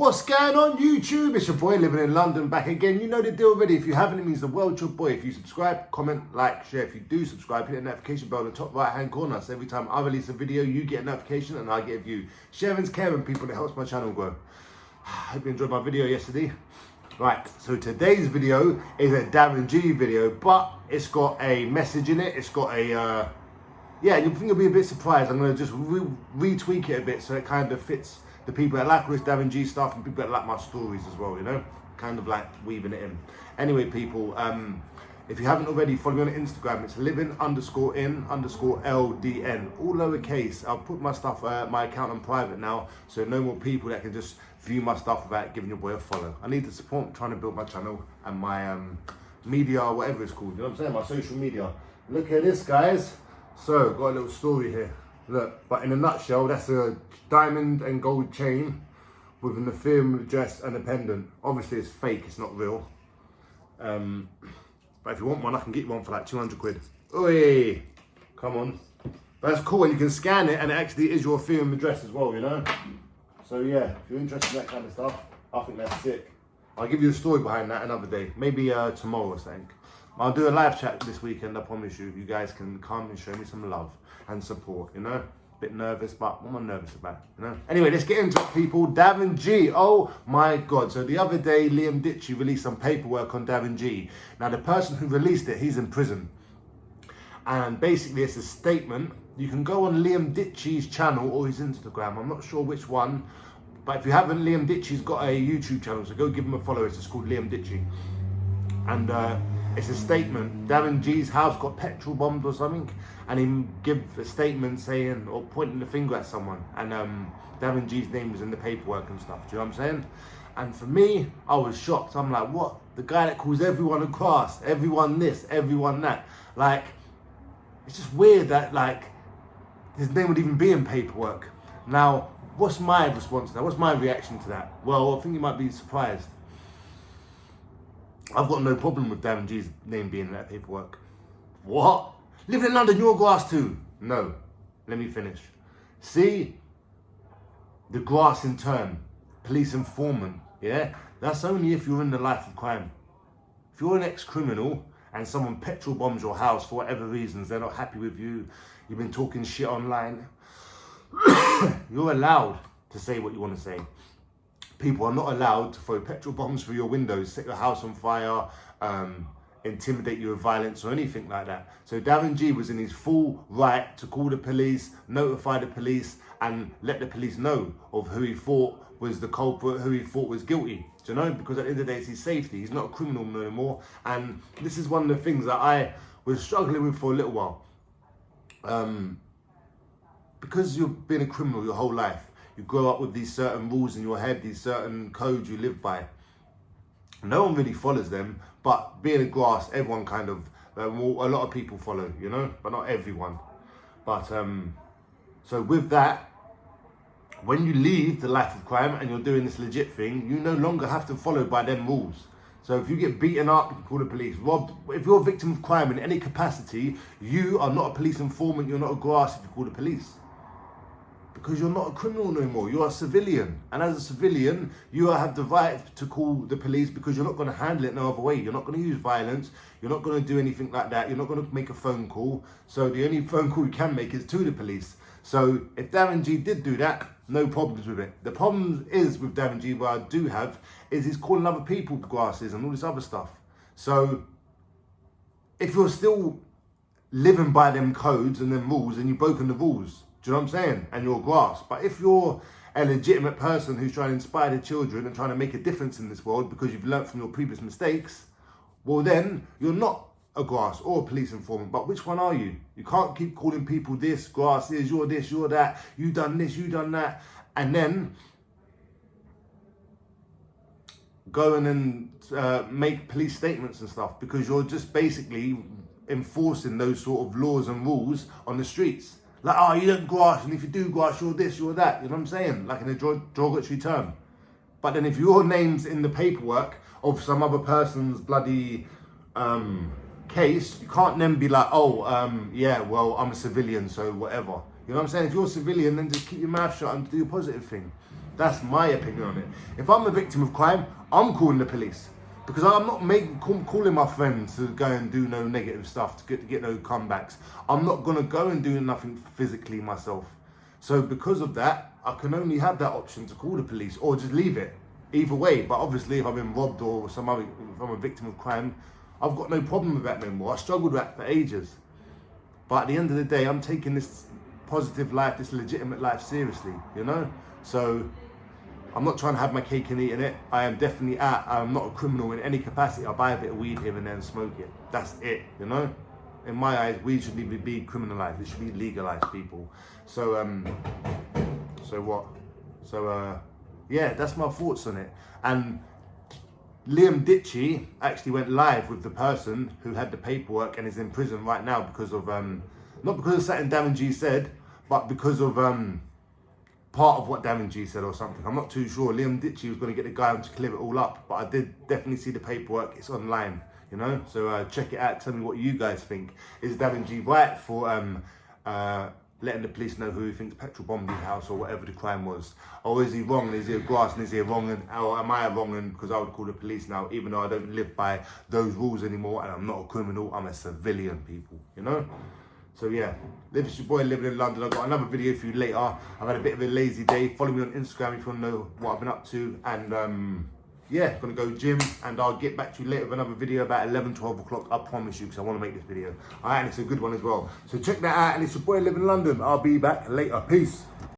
What's going on YouTube? It's your boy living in London back again. You know the deal already. If you haven't, it means the world to your boy. If you subscribe, comment, like, share. If you do subscribe, hit the notification bell in the top right hand corner. So every time I release a video, you get a notification and I get a view. Sharing's caring, people. It helps my channel grow. Hope you enjoyed my video yesterday. Right, so today's video is a Darren G video, but it's got a message in it. It's got a, yeah, you think you'll be a bit surprised. I'm going to just retweak it a bit so it kind of fits the people that like all this Darren G stuff and people that like my stories as well, you know? Kind of like weaving it in. Anyway, people, if you haven't already, follow me on Instagram. It's living_in_LDN, all lowercase. I'll put my stuff, my account on private now, so no more people that can just view my stuff without giving your boy a follow. I need the support. I'm trying to build my channel and my media, or whatever it's called. You know what I'm saying? My social media. Look at this, guys. So, got a little story here. Look, but in a nutshell, that's a diamond and gold chain with an ethereum dress and a pendant. Obviously, it's fake. It's not real. But if you want one, I can get you one for like 200 quid. Oi! Come on. But that's cool, and you can scan it, and it actually is your ethereum address as well, you know? So yeah, if you're interested in that kind of stuff, I think that's sick. I'll give you a story behind that another day. Maybe tomorrow or something. I'll do a live chat this weekend, I promise you. You guys can come and show me some love and support, you know? Bit nervous, but what am I nervous about, you know? Anyway, let's get into it, people. Darren G, oh my God. So the other day, Snitchy released some paperwork on Darren G. Now, the person who released it, he's in prison. And basically, it's a statement. You can go on Snitchy's channel or his Instagram. I'm not sure which one. But if you haven't, Snitchy's got a YouTube channel, so go give him a follow. It's just called Snitchy. And it's a statement. Darren G's house got petrol bombed or something, and he give a statement saying, or pointing the finger at someone, and Darren G's name was in the paperwork and stuff. Do you know what I'm saying? And for me, I was shocked. I'm like, what? The guy that calls everyone a class, everyone this, everyone that. Like, it's just weird that like his name would even be in paperwork. Now, what's my response to that? What's my reaction to that? Well, I think you might be surprised. I've got no problem with Darren G's name being in that paperwork. What? Living in London, you're grass too? No. Let me finish. See, the grass in turn, police informant, yeah? That's only if you're in the life of crime. If you're an ex-criminal and someone petrol bombs your house for whatever reasons, they're not happy with you, you've been talking shit online, you're allowed to say what you want to say. People are not allowed to throw petrol bombs through your windows, set your house on fire, intimidate you with violence or anything like that. So Darren G was in his full right to call the police, notify the police, and let the police know of who he thought was the culprit, who he thought was guilty. Do you know? Because at the end of the day, it's his safety. He's not a criminal no more. And this is one of the things that I was struggling with for a little while. Because you've been a criminal your whole life, you grow up with these certain rules in your head, these certain codes you live by. No one really follows them, but being a grass, everyone kind of, a lot of people follow, you know, but not everyone. But, so with that, when you leave the life of crime and you're doing this legit thing, you no longer have to follow by them rules. So if you get beaten up, you can call the police. Robbed, if you're a victim of crime in any capacity, you are not a police informant, you're not a grass if you call the police. Because you're not a criminal no more, you're a civilian. And as a civilian, you have the right to call the police because you're not going to handle it no other way. You're not going to use violence, you're not going to do anything like that, you're not going to make a phone call. So the only phone call you can make is to the police. So if Darren G did do that, no problems with it. The problem is with Darren G, what I do have, is he's calling other people grasses and all this other stuff. So if you're still living by them codes and them rules, and you've broken the rules, do you know what I'm saying? And you're grass. But if you're a legitimate person who's trying to inspire the children and trying to make a difference in this world because you've learned from your previous mistakes, well then, you're not a grass or a police informant. But which one are you? You can't keep calling people this, grass is, you're this, you're that, you done this, you done that, and then go and make police statements and stuff because you're just basically enforcing those sort of laws and rules on the streets. Like, oh, you don't grass, and if you do grass, you're this, you're that. You know what I'm saying? Like in a derogatory term. But then if your name's in the paperwork of some other person's bloody case, you can't then be like, oh, yeah, well, I'm a civilian, so whatever. You know what I'm saying? If you're a civilian, then just keep your mouth shut and do a positive thing. That's my opinion on it. If I'm a victim of crime, I'm calling the police. Because I'm not calling my friends to go and do no negative stuff, to get no comebacks. I'm not going to go and do nothing physically myself. So because of that, I can only have that option to call the police or just leave it. Either way, but obviously if I've been robbed or if I'm a victim of crime, I've got no problem with that no more. I struggled with that for ages. But at the end of the day, I'm taking this positive life, this legitimate life seriously, you know? So I'm not trying to have my cake and eating it. I am definitely I'm not a criminal in any capacity. I buy a bit of weed here and there and smoke it. That's it, you know? In my eyes, weed shouldn't even be criminalized. It should be legalized, people. So, yeah, that's my thoughts on it. And Liam Ditchy actually went live with the person who had the paperwork and is in prison right now because of, not because of something Darren G said, but because of part of what Darren G said or something. I'm not too sure. Liam Ditchy was going to get the guy on to clear it all up, but I did definitely see the paperwork. It's online, you know? So check it out. Tell me what you guys think. Is Darren G right for letting the police know who he thinks petrol bombed his house or whatever the crime was? Or is he wrong and is he a grass and is he a wrong and, or am I a wrong and because I would call the police now, even though I don't live by those rules anymore and I'm not a criminal, I'm a civilian, people, you know? So yeah, it's your boy living in London. I've got another video for you later. I've had a bit of a lazy day. Follow me on Instagram if you want to know what I've been up to. And yeah, gonna go gym and I'll get back to you later with another video about 11, 12 o'clock. I promise you, because I want to make this video. Alright, and it's a good one as well. So check that out, and it's your boy living in London. I'll be back later. Peace.